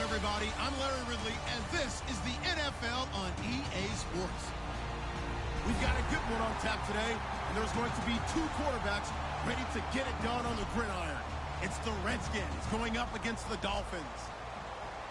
everybody. I'm Larry Ridley, and this is the NFL on EA Sports. We've got a good one on tap today, and there's going to be two quarterbacks ready to get it done on the gridiron. It's the Redskins going up against the Dolphins.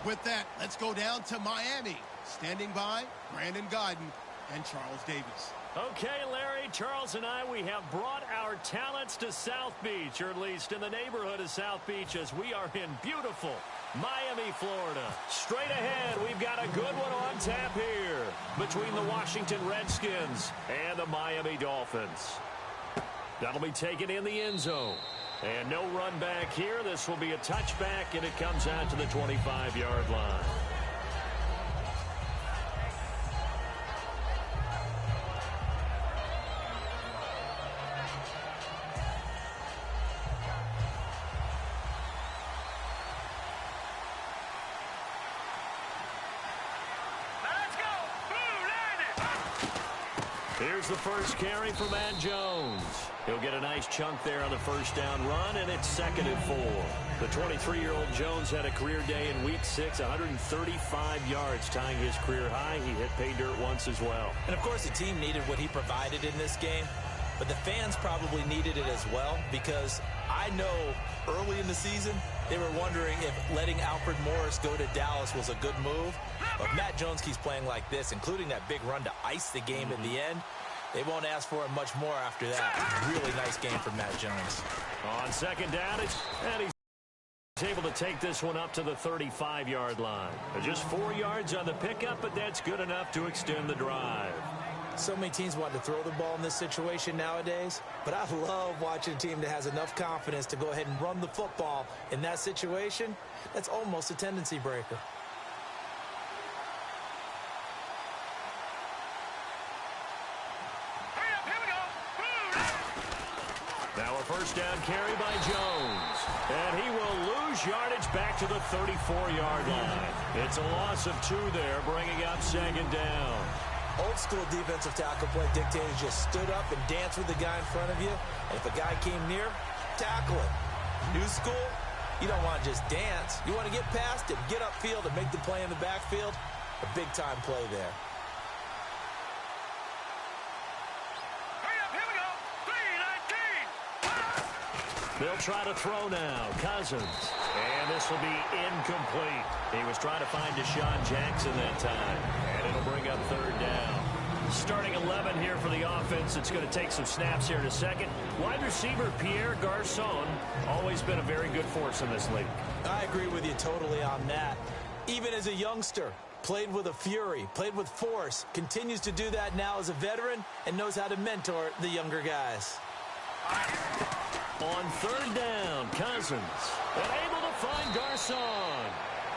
With that, let's go down to Miami. Standing by, Brandon Godden and Charles Davis. Okay, Larry, Charles and I, we have brought our talents to South Beach, or at least in the neighborhood of South Beach, as we are in beautiful Miami, Florida. Straight ahead, we've got a good one on tap here between the Washington Redskins and the Miami Dolphins. That'll be taken in the end zone. And no run back here. This will be a touchback, and it comes out to the 25-yard line. Here's the first carry for Matt Jones. He'll get a nice chunk there on the first down run, and it's 2nd and 4. The 23-year-old Jones had a career day in Week 6, 135 yards, tying his career high. He hit pay dirt once as well. And, of course, the team needed what he provided in this game, but the fans probably needed it as well, because I know early in the season they were wondering if letting Alfred Morris go to Dallas was a good move. But Matt Jones keeps playing like this, including that big run to ice the game at the end. They won't ask for it much more after that. Really nice game for Matt Jones. On second down, and he's able to take this one up to the 35-yard line. Just 4 yards on the pickup, but that's good enough to extend the drive. So many teams want to throw the ball in this situation nowadays, but I love watching a team that has enough confidence to go ahead and run the football in that situation. That's almost a tendency breaker. Now a first down carry by Jones. And he will lose yardage back to the 34-yard line. It's a loss of 2 there, bringing up 2nd down. Old school defensive tackle play dictated just stood up and danced with the guy in front of you. And if a guy came near, tackle him. New school, you don't want to just dance. You want to get past him, get upfield, and make the play in the backfield. A big-time play there. They'll try to throw now. Cousins. And this will be incomplete. He was trying to find Deshaun Jackson that time. And it'll bring up 3rd down. Starting 11 here for the offense. It's going to take some snaps here in a second. Wide receiver Pierre Garçon, always been a very good force in this league. I agree with you totally on that. Even as a youngster, played with a fury, played with force, continues to do that now as a veteran, and knows how to mentor the younger guys. On 3rd down, Cousins, and able to find Garçon.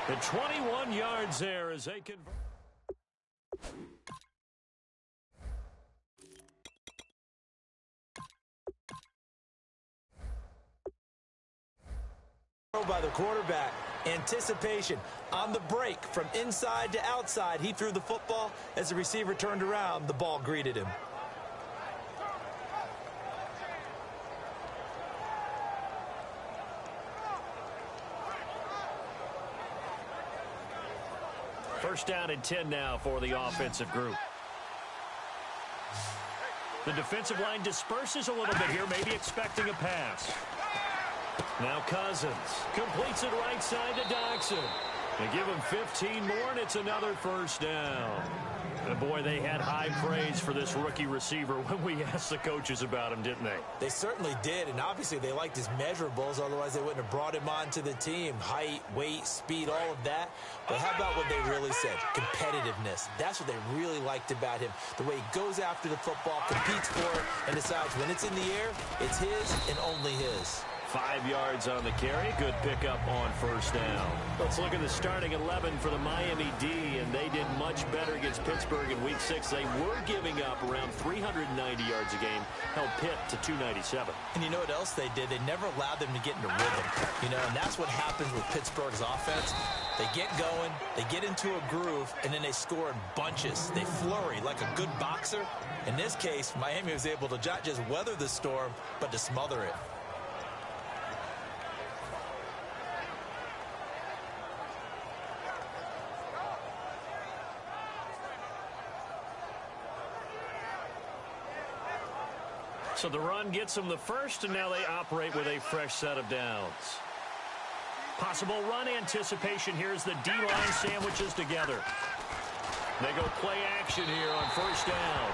At 21 yards there as they convert. By the quarterback. Anticipation on the break from inside to outside. He threw the football. As the receiver turned around, the ball greeted him. First down and 10 now for the offensive group. The defensive line disperses a little bit here, maybe expecting a pass. Now Cousins completes it right side to Doxson. They give him 15 more, and it's another first down. And boy, they had high praise for this rookie receiver when we asked the coaches about him, didn't they? They certainly did, and obviously they liked his measurables. Otherwise, they wouldn't have brought him onto the team. Height, weight, speed, all of that. But how about what they really said? Competitiveness. That's what they really liked about him. The way he goes after the football, competes for it, and decides when it's in the air, it's his and only his. 5 yards on the carry. Good pickup on first down. Let's look at the starting 11 for the Miami D, and they did much better against Pittsburgh in Week 6. They were giving up around 390 yards a game, held Pitt to 297. And you know what else they did? They never allowed them to get into rhythm. You know, and that's what happens with Pittsburgh's offense. They get going, they get into a groove, and then they score in bunches. They flurry like a good boxer. In this case, Miami was able to not just weather the storm, but to smother it. So the run gets them the first, and now they operate with a fresh set of downs. Possible run anticipation. Here's the D-line sandwiches together. They go play action here on first down.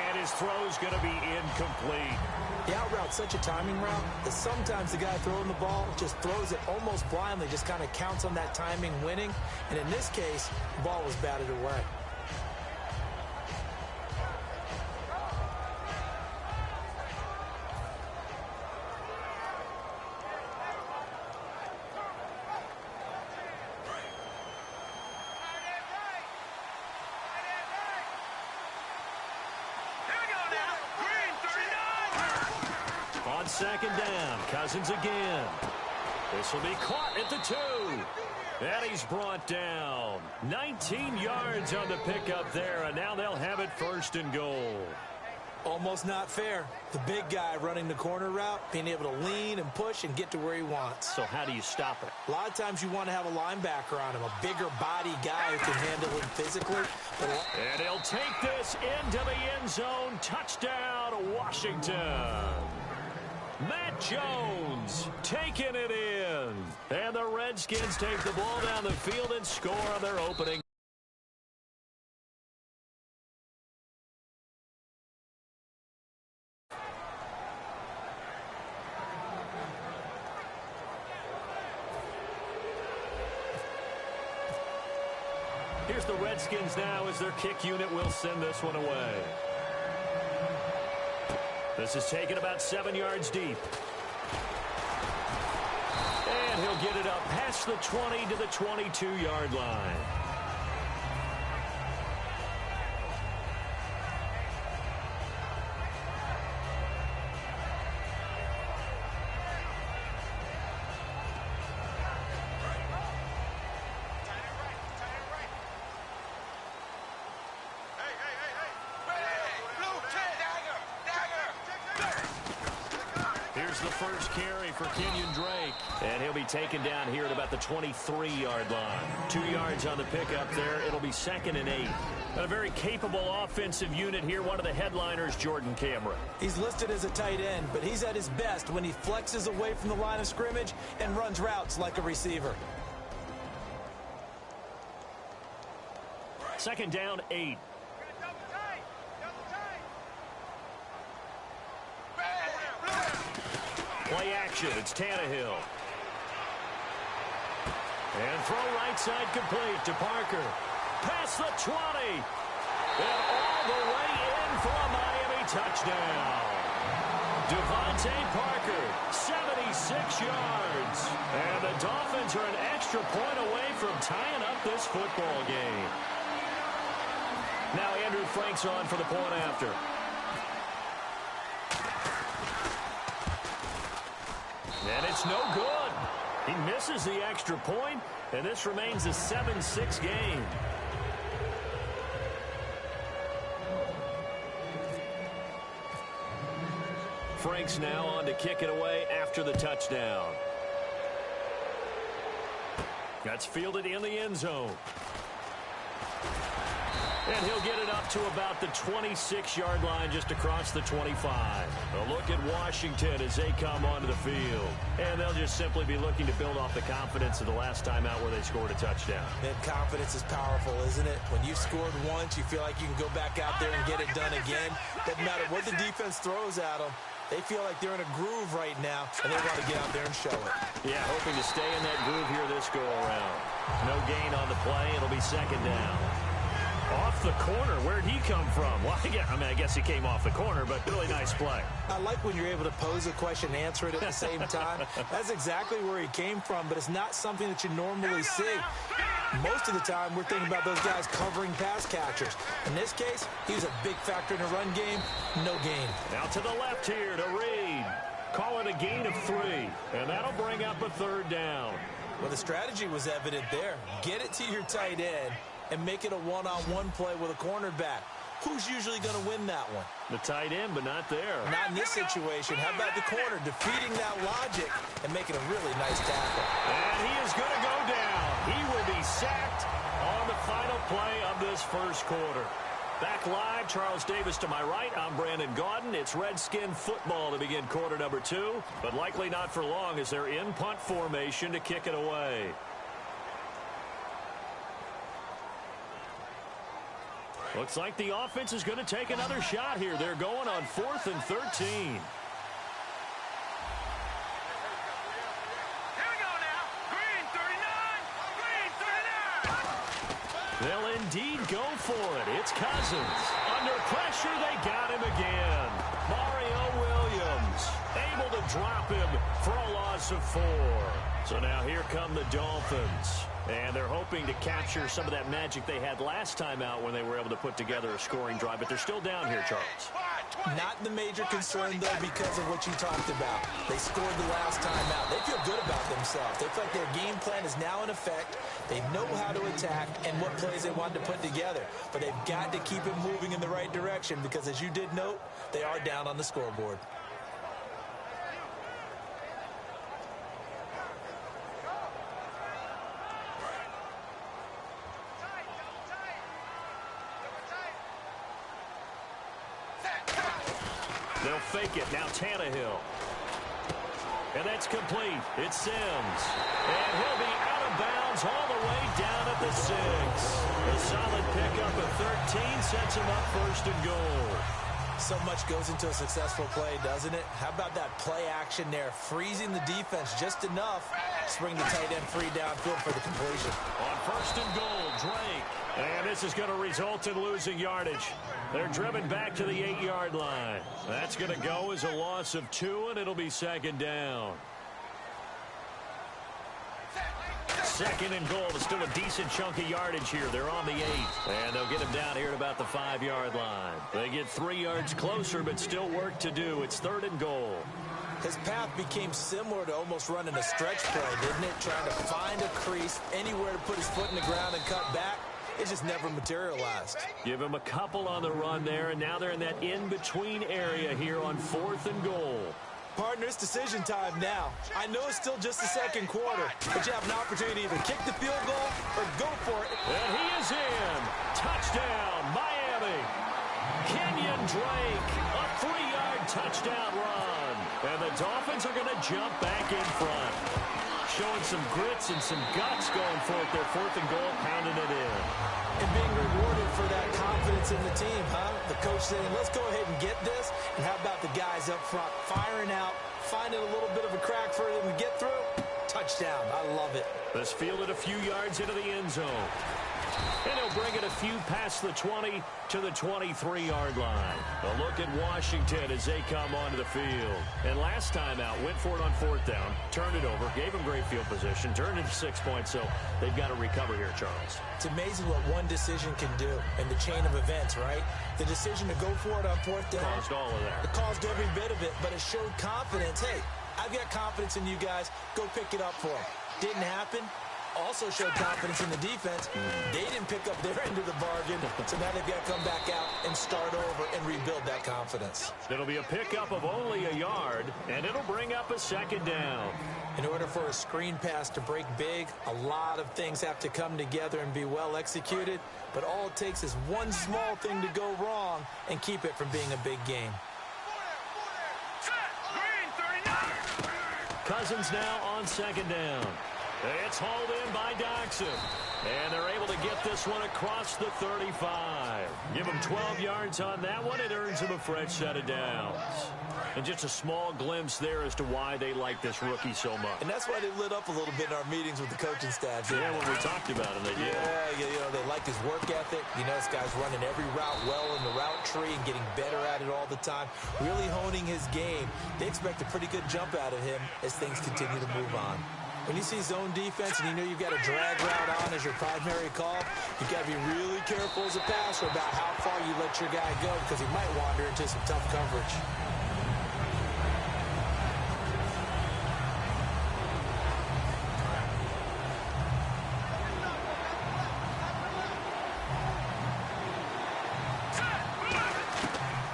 And his throw's going to be incomplete. The out route's such a timing route that sometimes the guy throwing the ball just throws it almost blindly, just kind of counts on that timing winning. And in this case, the ball was batted away. On second down, Cousins again. This will be caught at the 2. And he's brought down. 19 yards on the pickup there, and now they'll have it first and goal. Almost not fair. The big guy running the corner route, being able to lean and push and get to where he wants. So how do you stop it? A lot of times you want to have a linebacker on him, a bigger body guy who can handle him physically. And he'll take this into the end zone. Touchdown, Washington. Matt Jones taking it in. And the Redskins take the ball down the field and score on their opening. Here's the Redskins now as their kick unit will send this one away. This is taken about 7 yards deep. And he'll get it up past the 20 to the 22-yard line. The first carry for Kenyon Drake. And he'll be taken down here at about the 23-yard line. 2 yards on the pickup there. It'll be 2nd and 8. And a very capable offensive unit here. One of the headliners, Jordan Cameron. He's listed as a tight end, but he's at his best when he flexes away from the line of scrimmage and runs routes like a receiver. 2nd down, 8. Play action. It's Tannehill. And throw right side complete to Parker. Past the 20. And all the way in for a Miami touchdown. Devontae Parker, 76 yards. And the Dolphins are an extra point away from tying up this football game. Now Andrew Frank's on for the point after. And it's no good. He misses the extra point, and this remains a 7-6 game. Frank's now on to kick it away after the touchdown. That's fielded in the end zone. And he'll get it up to about the 26-yard line just across the 25. A look at Washington as they come onto the field. And they'll just simply be looking to build off the confidence of the last time out where they scored a touchdown. And confidence is powerful, isn't it? When you've scored once, you feel like you can go back out there and get it done again. Doesn't matter what the defense throws at them. They feel like they're in a groove right now, and they want to get out there and show it. Yeah, hoping to stay in that groove here this go-around. No gain on the play. It'll be 2nd down. Off the corner. Where'd he come from? Well, yeah, I guess he came off the corner, but really nice play. I like when you're able to pose a question and answer it at the same time. That's exactly where he came from, but it's not something that you normally see. Most of the time, we're thinking about those guys covering pass catchers. In this case, he was a big factor in the run game. No gain. Now to the left here to Reed. Call it a gain of 3, and that'll bring up a 3rd down. Well, the strategy was evident there. Get it to your tight end and make it a one-on-one play with a cornerback. Who's usually going to win that one? The tight end, but not there. Not in this situation. How about the corner defeating that logic and making a really nice tackle? And he is going to go down. He will be sacked on the final play of this first quarter. Back live, Charles Davis to my right. I'm Brandon Gaudin. It's Redskin football to begin quarter number 2, but likely not for long as they're in punt formation to kick it away. Looks like the offense is going to take another shot here. They're going on 4th and 13. They'll indeed go for it. It's Cousins. Under pressure, they got him again. Mario Williams able to drop him for a loss of 4. So now here come the Dolphins. And they're hoping to capture some of that magic they had last time out when they were able to put together a scoring drive. But they're still down here, Charles. Not the major concern, though, because of what you talked about. They scored the last time out. They feel good about themselves. They feel like their game plan is now in effect. They know how to attack and what plays they want to put together. But they've got to keep it moving in the right direction because, as you did note, they are down on the scoreboard. They'll fake it. Now Tannehill. And that's complete. It's Sims. And he'll be out of bounds all the way down at the 6. A solid pickup of 13 sets him up 1st and goal. So much goes into a successful play, doesn't it? How about that play action there? Freezing the defense just enough to bring the tight end free downfield for the completion. On 1st and goal, Drake. And this is going to result in losing yardage. They're driven back to the 8-yard line. That's going to go as a loss of 2, and it'll be 2nd down. 2nd and goal. It's still a decent chunk of yardage here. They're on the 8. And they'll get him down here at about the 5-yard line. They get 3 yards closer, but still work to do. It's 3rd and goal. His path became similar to almost running a stretch play, didn't it? Trying to find a crease, anywhere to put his foot in the ground and cut back. It just never materialized. Give him a couple on the run there, and now they're in that in-between area here on 4th and goal. Partner, it's decision time now. I know it's still just the 2nd quarter, but you have an opportunity to either kick the field goal or go for it. And he is in. Touchdown, Miami. Kenyon Drake, a 3-yard touchdown run. And the Dolphins are going to jump back in front. Showing some grits and some guts going for it. Their 4th and goal, pounding it in. And being rewarded for that confidence in the team, huh? The coach saying, let's go ahead and get this. And how about the guys up front firing out, finding a little bit of a crack for them to get through? Touchdown. I love it. This fielded a few yards into the end zone. And he'll bring it a few past the 20 to the 23-yard line. A look at Washington as they come onto the field. And last time out, went for it on 4th down, turned it over, gave them great field position, turned it to 6 points, so they've got to recover here, Charles. It's amazing what one decision can do in the chain of events, right? The decision to go for it on 4th down. Caused all of that. It caused every bit of it, but it showed confidence. Hey, I've got confidence in you guys. Go pick it up for them. Didn't happen. Also showed confidence in the defense. They didn't pick up their end of the bargain, so now they've got to come back out and start over and rebuild that confidence. It'll be a pickup of only a yard, and it'll bring up a 2nd down. In order for a screen pass to break big, a lot of things have to come together and be well executed, but all it takes is one small thing to go wrong and keep it from being a big game. Cousins now on 2nd down. It's hauled in by Doxson. And they're able to get this one across the 35. Give him 12 yards on that one. It earns him a fresh set of downs. And just a small glimpse there as to why they like this rookie so much. And that's why they lit up a little bit in our meetings with the coaching staff. Yeah, when we talked about him, they did. Yeah, you know, they like his work ethic. You know, this guy's running every route well in the route tree and getting better at it all the time. Really honing his game. They expect a pretty good jump out of him as things continue to move on. When you see zone defense and you know you've got a drag route on as your primary call, you've got to be really careful as a passer about how far you let your guy go because he might wander into some tough coverage.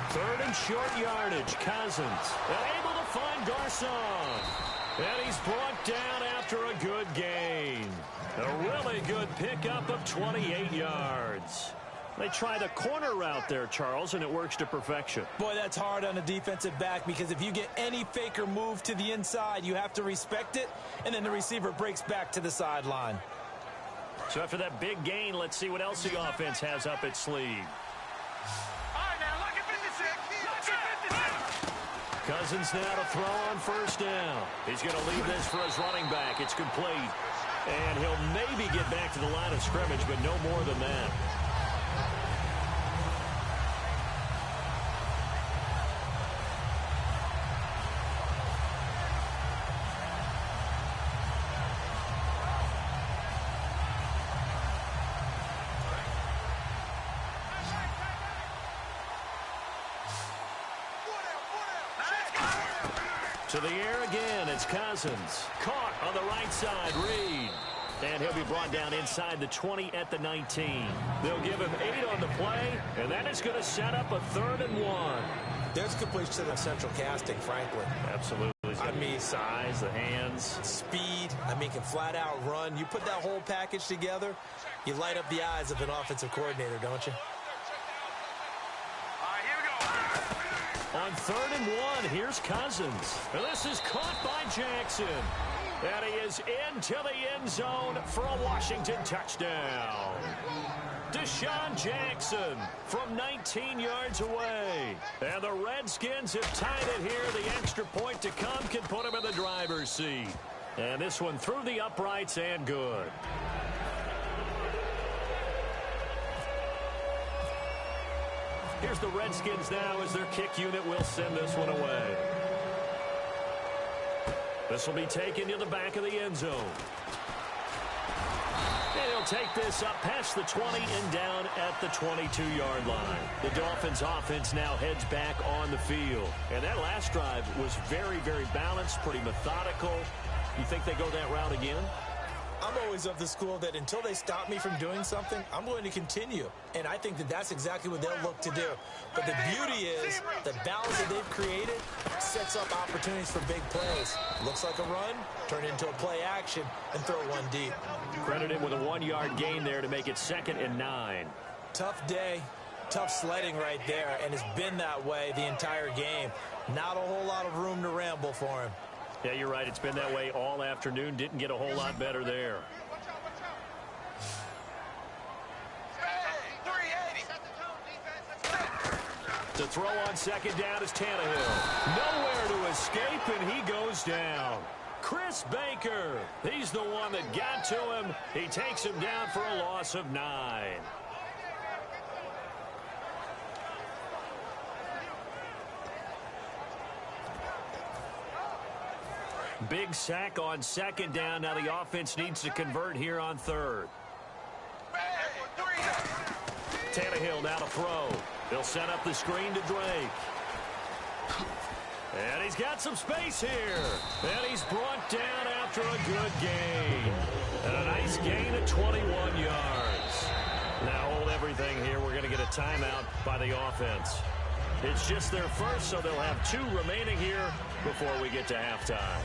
Third and short yardage. Cousins able to find Garcon. And he's brought down after a good gain. A really good pickup of 28 yards. They try the corner route there, Charles, and it works to perfection. Boy, that's hard on a defensive back because if you get any fake or move to the inside, you have to respect it, and then the receiver breaks back to the sideline. So after that big gain, let's see what else the offense has up its sleeve. Cousins now to throw on first down. He's going to leave this for his running back. It's complete. And he'll maybe get back to the line of scrimmage, but no more than that. To the air again, it's Cousins. Caught on the right side, Reed. And he'll be brought down inside the 20 at the 19. They'll give him 8 on the play, and that is going to set up a 3rd and 1. There's completion to the central casting, frankly. Absolutely. I mean, size, the hands. Speed. I mean, can flat out run. You put that whole package together, you light up the eyes of an offensive coordinator, don't you? On 3rd and 1, here's Cousins. And this is caught by Jackson. And he is into the end zone for a Washington touchdown. Deshaun Jackson from 19 yards away. And the Redskins have tied it here. The extra point to come can put him in the driver's seat. And this one through the uprights and good. Here's the Redskins now as their kick unit will send this one away. This will be taken to the back of the end zone. And he'll take this up past the 20 and down at the 22-yard line. The Dolphins offense now heads back on the field. And that last drive was very, very balanced, pretty methodical. You think they go that route again? I'm always of the school that until they stop me from doing something, I'm going to continue. And I think that that's exactly what they'll look to do. But the beauty is the balance that they've created sets up opportunities for big plays. Looks like a run, turn into a play action, and throw one deep. Credited with a 1-yard gain there to make it 2nd and 9. Tough day, tough sledding right there, and it's been that way the entire game. Not a whole lot of room to ramble for him. Yeah, you're right. It's been that way all afternoon. Didn't get a whole lot better there. To throw on 2nd down is Tannehill. Nowhere to escape, and he goes down. Chris Baker, he's the one that got to him. He takes him down for a loss of 9. Big sack on 2nd down. Now the offense needs to convert here on 3rd. Tannehill now to throw. They'll set up the screen to Drake. And he's got some space here. And he's brought down after a good gain. And a nice gain of 21 yards. Now hold everything here. We're going to get a timeout by the offense. It's just their first, so they'll have 2 remaining here before we get to halftime.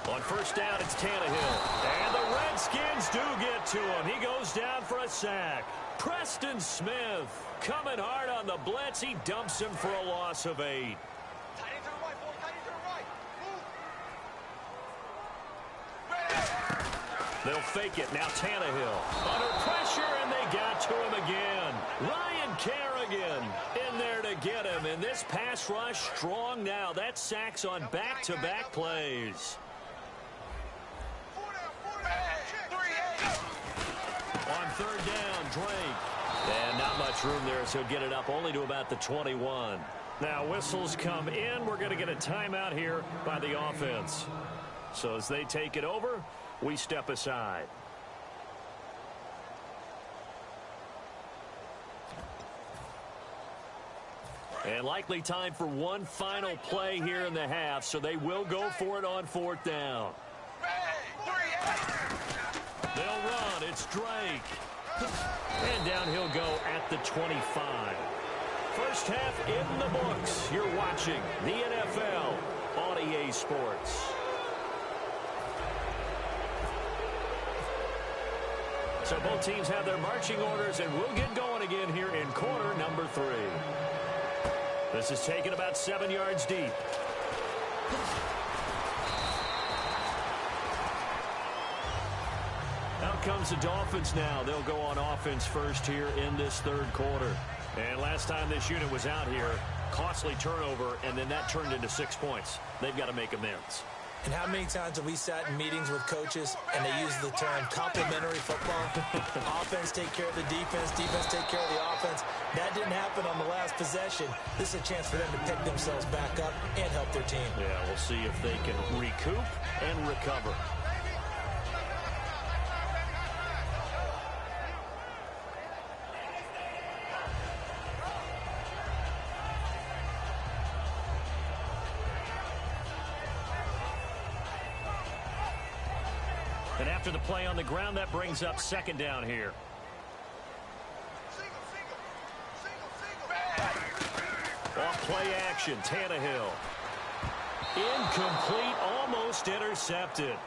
On first down, it's Tannehill. And the Redskins do get to him. He goes down for a sack. Preston Smith coming hard on the blitz. He dumps him for a loss of 8. They'll fake it. Now Tannehill under pressure, and they got to him again. Ryan Kerrigan in there to get him. And this pass rush strong now. That sacks on back-to-back plays. On 3rd down, Drake. And not much room there, so get it up only to about the 21. Now whistles come in. We're going to get a timeout here by the offense. So as they take it over, we step aside. And likely time for one final play here in the half, so they will go for it on 4th down. They'll run. It's Drake. And down he'll go at the 25. First half in the books. You're watching the NFL on EA Sports. So both teams have their marching orders, and we'll get going again here in quarter number 3. This is taken about 7 yards deep. Out comes the Dolphins now. They'll go on offense first here in this third quarter. And last time this unit was out here, costly turnover, and then that turned into 6 points. They've got to make amends. And how many times have we sat in meetings with coaches and they use the term complementary football? Offense take care of the defense, defense take care of the offense. That didn't happen on the last possession. This is a chance for them to pick themselves back up and help their team. Yeah, we'll see if they can recoup and recover. And after the play on the ground, that brings up second down here. Off play action, Tannehill. Incomplete, almost intercepted.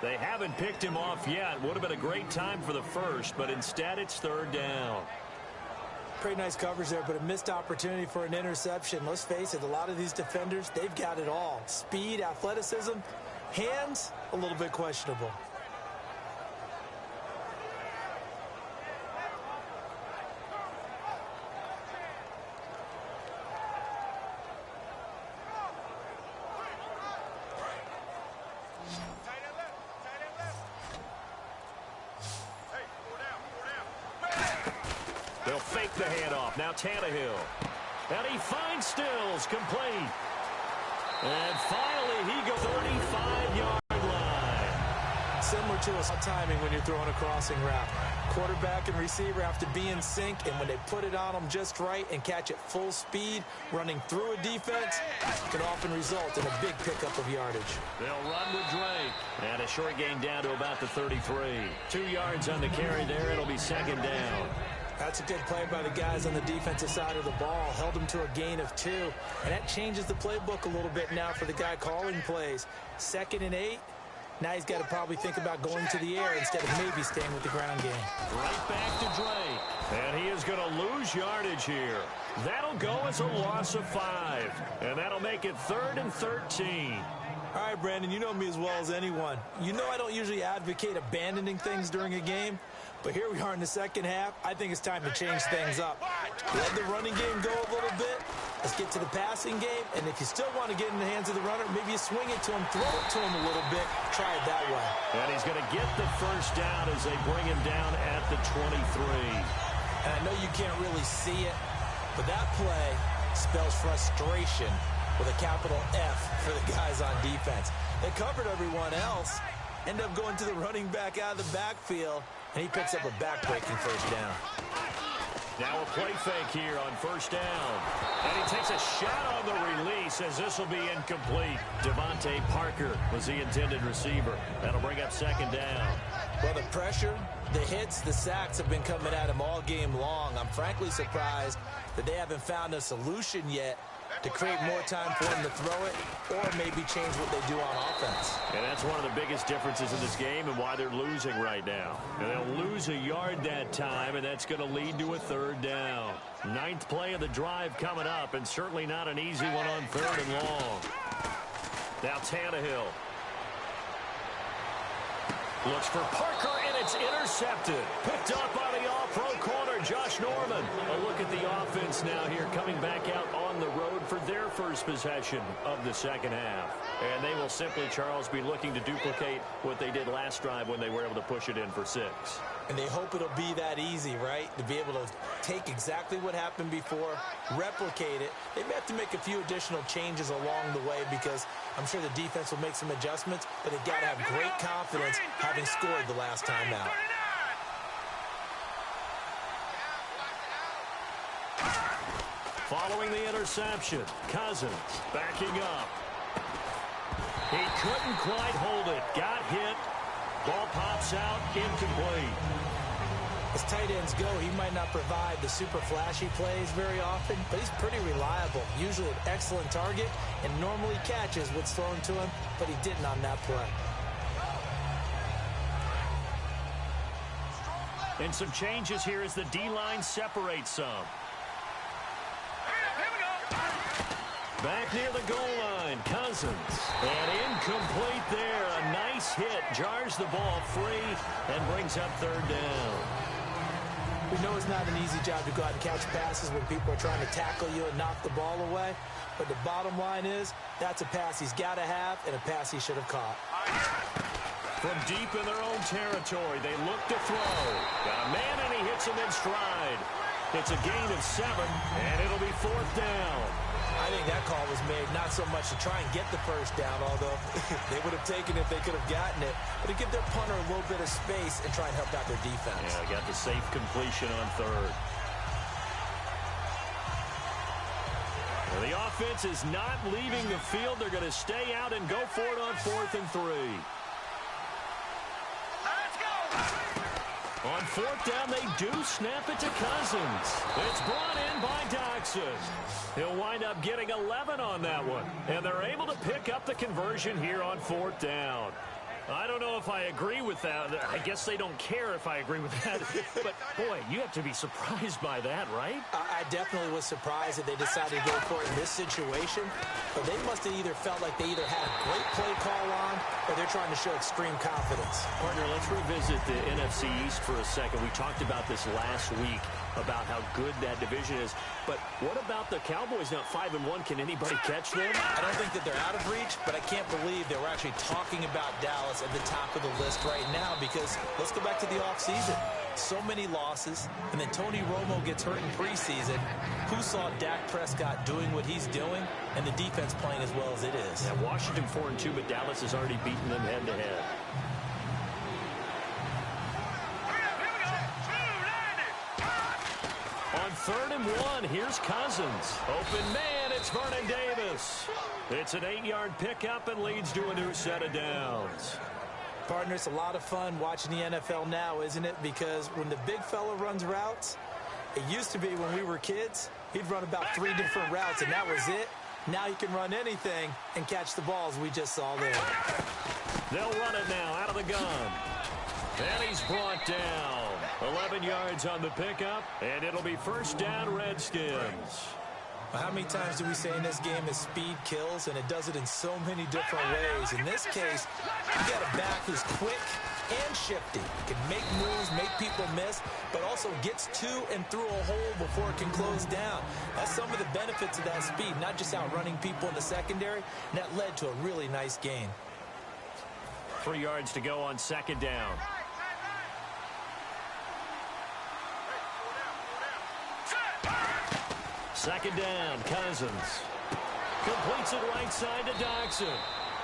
They haven't picked him off yet. Would have been a great time for the first, but instead it's third down. Pretty nice coverage there, but a missed opportunity for an interception. Let's face it, a lot of these defenders, they've got it all. Speed, athleticism, hands, a little bit questionable. They'll fake the handoff. Now Tannehill. And he finds Stills, complete. And finally, he goes 35-yard line. Similar to a timing when you're throwing a crossing route. Quarterback and receiver have to be in sync, and when they put it on them just right and catch it full speed, running through a defense, can often result in a big pickup of yardage. They'll run with Drake. And a short gain down to about the 33. 2 yards on the carry there. It'll be second down. That's a good play by the guys on the defensive side of the ball. Held them to a gain of 2. And that changes the playbook a little bit now for the guy calling plays. 2nd and 8. Now he's got to probably think about going to the air instead of maybe staying with the ground game. Right back to Drake. And he is going to lose yardage here. That'll go as a loss of 5. And that'll make it 3rd and 13. All right, Brandon, you know me as well as anyone. You know I don't usually advocate abandoning things during a game. But here we are in the second half. I think it's time to change things up. Let the running game go a little bit. Let's get to the passing game. And if you still want to get in the hands of the runner, maybe you swing it to him, throw it to him a little bit. Try it that way. And he's going to get the first down as they bring him down at the 23. And I know you can't really see it, but that play spells frustration with a capital F for the guys on defense. They covered everyone else, end up going to the running back out of the backfield, and he picks up a back-breaking first down. Now a play fake here on first down. And he takes a shot on the release as this will be incomplete. Devontae Parker was the intended receiver. That'll bring up second down. Well, the pressure, the hits, the sacks have been coming at him all game long. I'm frankly surprised that they haven't found a solution yet to create more time for him to throw it or maybe change what they do on offense. And that's one of the biggest differences in this game and why they're losing right now. And they'll lose a yard that time, and that's going to lead to a third down. 9th play of the drive coming up, and certainly not an easy one on 3rd and long. Now Tannehill. Looks for Parker, and it's intercepted. Picked up by the all-pro corner, Josh Norman. A look at the offense now here, coming back out on the road for their first possession of the second half. And they will simply, Charles, be looking to duplicate what they did last drive when they were able to push it in for 6. And they hope it'll be that easy, right? To be able to take exactly what happened before, replicate it. They may have to make a few additional changes along the way because I'm sure the defense will make some adjustments, but they've got to have great confidence having scored the last time out. Following the interception, Cousins backing up. He couldn't quite hold it. Got hit. Ball pops out, incomplete. As tight ends go, he might not provide the super flashy plays very often, but he's pretty reliable. Usually an excellent target and normally catches what's thrown to him, but he didn't on that play. And some changes here as the D-line separates some. Back near the goal line, Cousins. And incomplete there. A nice hit. Jars the ball free and brings up third down. We know it's not an easy job to go out and catch passes when people are trying to tackle you and knock the ball away. But the bottom line is, that's a pass he's got to have and a pass he should have caught. From deep in their own territory, they look to throw. Got a man, and he hits him in stride. It's a gain of 7, and it'll be fourth down. I think that call was made not so much to try and get the first down, although they would have taken it if they could have gotten it, but to give their punter a little bit of space and try and help out their defense. Yeah, got the safe completion on third. Well, the offense is not leaving the field. They're going to stay out and go for it on 4th and 3. On 4th down, they do snap it to Cousins. It's brought in by Doxson. He'll wind up getting 11 on that one. And they're able to pick up the conversion here on 4th down. I don't know if I agree with that. I guess they don't care if I agree with that. But, boy, you have to be surprised by that, right? I definitely was surprised that they decided to go for it in this situation. But they must have either felt like they either had a great play call on or they're trying to show extreme confidence. Partner, let's revisit the NFC East for a second. We talked about this last week, about how good that division is. But what about the Cowboys now 5-1? Can anybody catch them? I don't think that they're out of reach, but I can't believe that we're actually talking about Dallas at the top of the list right now, because let's go back to the offseason. So many losses, and then Tony Romo gets hurt in preseason. Who saw Dak Prescott doing what he's doing and the defense playing as well as it is? Yeah, Washington 4-2, but Dallas has already beaten them head-to-head. On 3rd and 1, here's Cousins. Open man, it's Vernon Davis. It's an 8-yard pickup and leads to a new set of downs. Partner, it's a lot of fun watching the NFL now, isn't it? Because when the big fella runs routes, it used to be when we were kids, he'd run about 3 different routes, and that was it. Now he can run anything and catch the balls we just saw there. They'll run it now out of the gun. And he's brought down. 11 yards on the pickup, and it'll be first down, Redskins. How many times do we say in this game that speed kills, and it does it in so many different ways? In this case, you got a back who's quick and shifty. Can make moves, make people miss, but also gets to and through a hole before it can close down. That's some of the benefits of that speed, not just outrunning people in the secondary, and that led to a really nice gain. 3 yards to go on 2nd down. Second down, Cousins. Completes it right side to Doxson.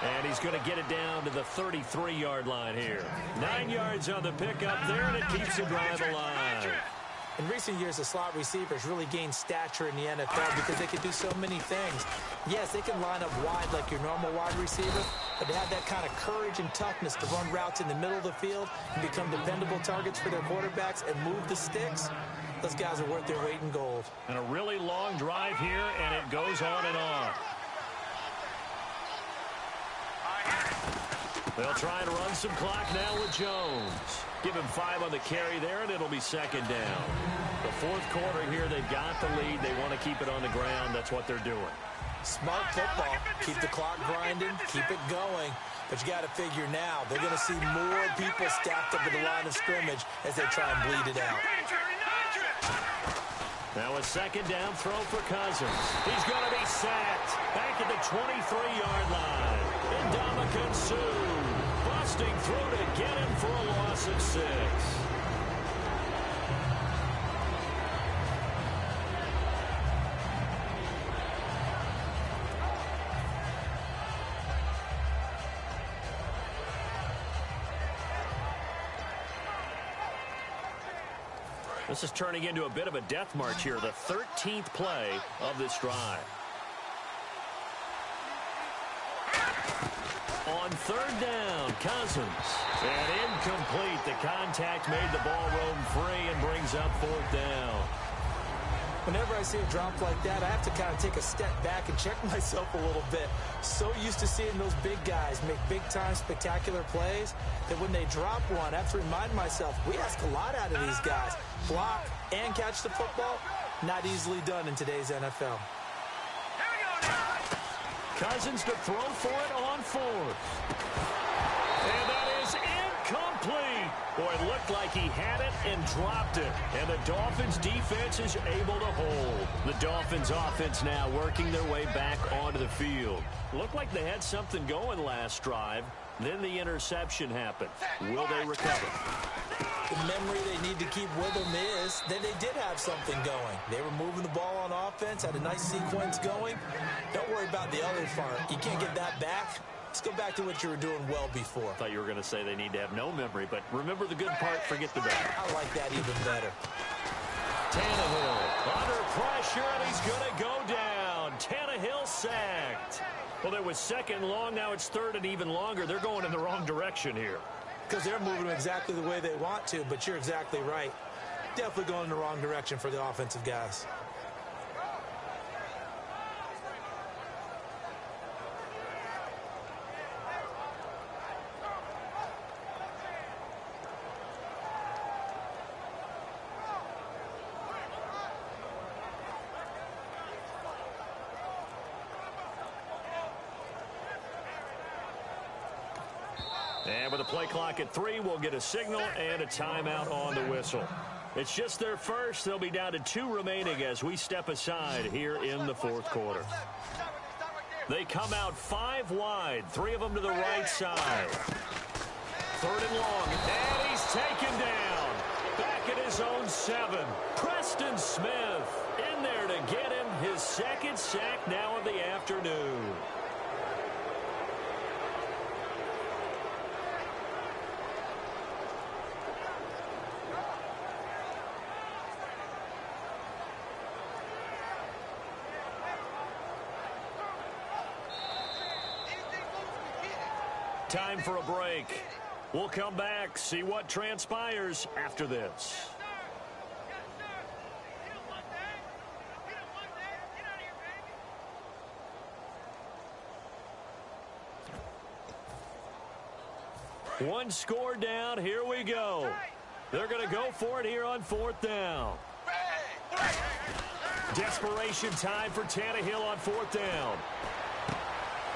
And he's going to get it down to the 33-yard line here. 9 yards on the pickup there, and it keeps the drive alive. In recent years, the slot receivers really gained stature in the NFL because they can do so many things. Yes, they can line up wide like your normal wide receiver, but they have that kind of courage and toughness to run routes in the middle of the field and become dependable targets for their quarterbacks and move the sticks. Those guys are worth their weight in gold. And a really long drive here, and it goes on and on. They'll try and run some clock now with Jones. Give him 5 on the carry there, and it'll be second down. The 4th quarter here, they've got the lead. They want to keep it on the ground. That's what they're doing. Smart football. Keep the clock grinding. Keep it going. But you got to figure now, they're going to see more people stacked up at the line of scrimmage as they try and bleed it out. Now a second down throw for Cousins. He's going to be sacked back at the 23-yard line. Ndamukong Suh busting through to get him for a loss of 6. This is turning into a bit of a death march here, the 13th play of this drive. on third down. Cousins. And incomplete. The contact made the ball roam free and brings up fourth down. Whenever I see a drop like that, I have to kind of take a step back and check myself a little bit. So used to seeing those big guys make big-time spectacular plays that when they drop one, I have to remind myself, we ask a lot out of these guys. Block and catch the football, not easily done in today's NFL. Cousins to throw for it on fourth. And that is incomplete. Boy, it looked like he had it and dropped it. And the Dolphins defense is able to hold. The Dolphins offense now working their way back onto the field. Looked like they had something going last drive. Then the interception happened. Will they recover? The memory they need to keep with them is that they did have something going. They were moving the ball on offense, had a nice sequence going. Don't worry about the other part. You can't get that back. Let's go back to what you were doing well before. I thought you were going to say they need to have no memory, but remember the good part, forget the bad. I like that even better. Tannehill under pressure, and he's going to go down. Tannehill sacked. Well, it was second long. Now it's third and even longer. They're going in the wrong direction here. Because they're moving them exactly the way they want to, but you're exactly right. Definitely going in the wrong direction for the offensive guys. And with a play clock at 3, we'll get a signal and a timeout on the whistle. It's just their first. They'll be down to 2 remaining as we step aside here in the fourth quarter. They come out 5 wide, 3 of them to the right side. Third and long, and he's taken down. Back at his own 7. Preston Smith in there to get him his second sack now of the afternoon. Time for a break. We'll come back, see what transpires after this. One score down. Here we go. They're going to go for it here on fourth down. Desperation time for Tannehill on fourth down.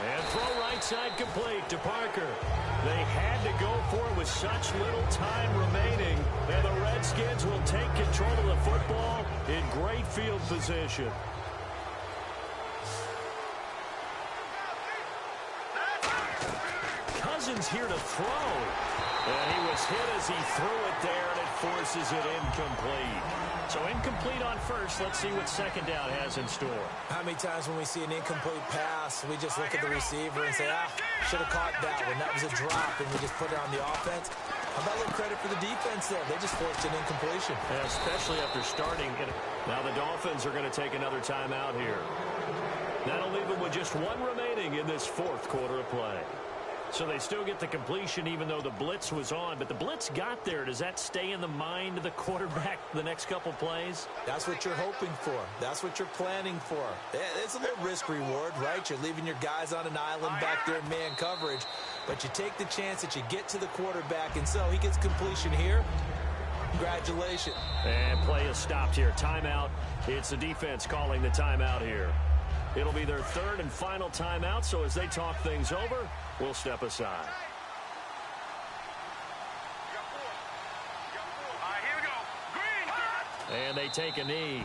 And throw right side complete to Parker. They had to go for it with such little time remaining. And the Redskins will take control of the football in great field position. Cousins here to throw. And he was hit as he threw it there, and it forces it incomplete. So incomplete on first. Let's see what second down has in store. How many times when we see an incomplete pass, we just look at the receiver and say, should have caught that one. That was a drop, and we just put it on the offense. How about a little credit for the defense there? They just forced an incompletion. Yeah, especially after starting. Now the Dolphins are going to take another timeout here. That'll leave them with just 1 remaining in this fourth quarter of play. So they still get the completion even though the blitz was on. But the blitz got there. Does that stay in the mind of the quarterback the next couple plays? That's what you're hoping for. That's what you're planning for. It's a little risk-reward, right? You're leaving your guys on an island back there in man coverage. But you take the chance that you get to the quarterback. And so he gets completion here. Congratulations. And play is stopped here. Timeout. It's the defense calling the timeout here. It'll be their third and final timeout, so as they talk things over, we'll step aside. Here we go. Green. And they take a knee.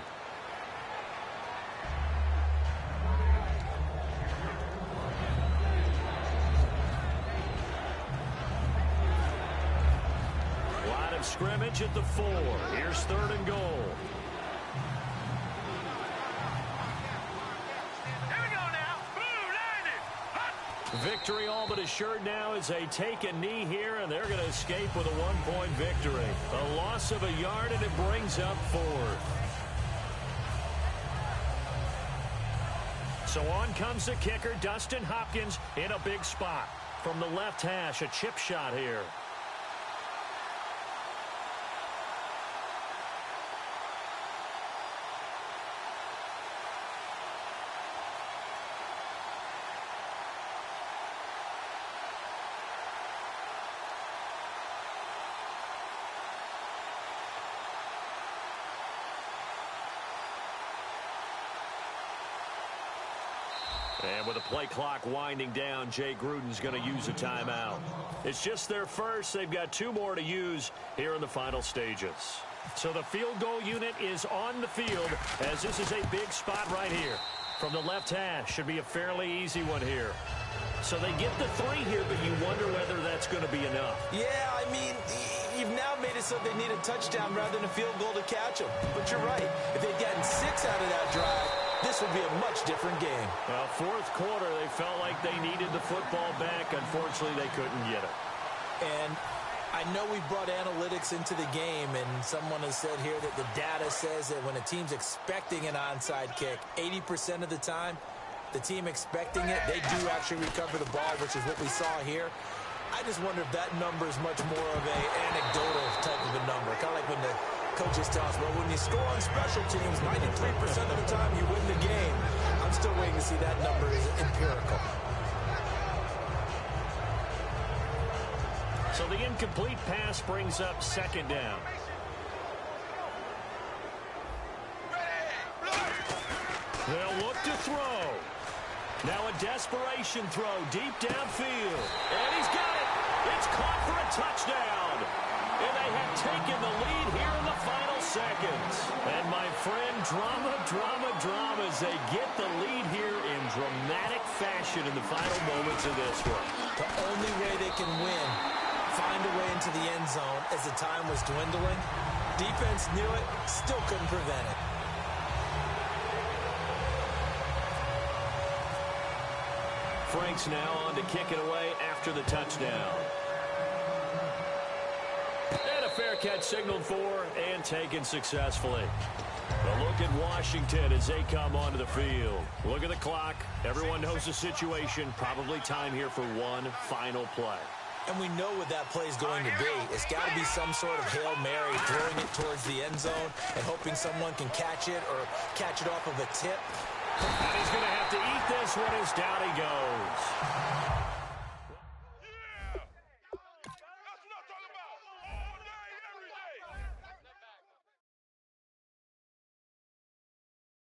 Line of scrimmage at the 4. Here's third and goal. Victory all but assured now as they take a knee here, and they're going to escape with a 1-point victory. A loss of a yard, and it brings up 4th. So on comes the kicker, Dustin Hopkins, in a big spot. From the left hash, a chip shot here. And with the play clock winding down, Jay Gruden's going to use a timeout. It's just their first. They've got 2 more to use here in the final stages. So the field goal unit is on the field as this is a big spot right here. From the left hash, should be a fairly easy one here. So they get the 3 here, but you wonder whether that's going to be enough. Yeah, I mean, you've now made it so they need a touchdown rather than a field goal to catch them. But you're right. If they'd gotten 6 out of that drive, this would be a much different game. Well, fourth quarter, they felt like they needed the football back. Unfortunately, they couldn't get it. And I know we brought analytics into the game, and someone has said here that the data says that when a team's expecting an onside kick, 80% of the time, the team expecting it, they do actually recover the ball, which is what we saw here. I just wonder if that number is much more of an anecdotal type of a number. Kind of like when the coaches tell us, well, when you score on special teams, 93% of the time you win the game. I'm still waiting to see that number is empirical. So the incomplete pass brings up 2nd down. They'll look to throw. Now a desperation throw deep downfield. And he's got it. It's caught for a touchdown. And they have taken the lead here in the final seconds. And my friend, drama as they get the lead here in dramatic fashion in the final moments of this one. The only way they can win, find a way into the end zone as the time was dwindling. Defense knew it, still couldn't prevent it. Frank's now on to kick it away after the touchdown. And a fair catch signaled for and taken successfully. A look at Washington as they come onto the field. Look at the clock. Everyone knows the situation. Probably time here for one final play. And we know what that play is going to be. It's got to be some sort of Hail Mary, throwing it towards the end zone and hoping someone can catch it or catch it off of a tip. And he's going to have to eat this one as down he goes.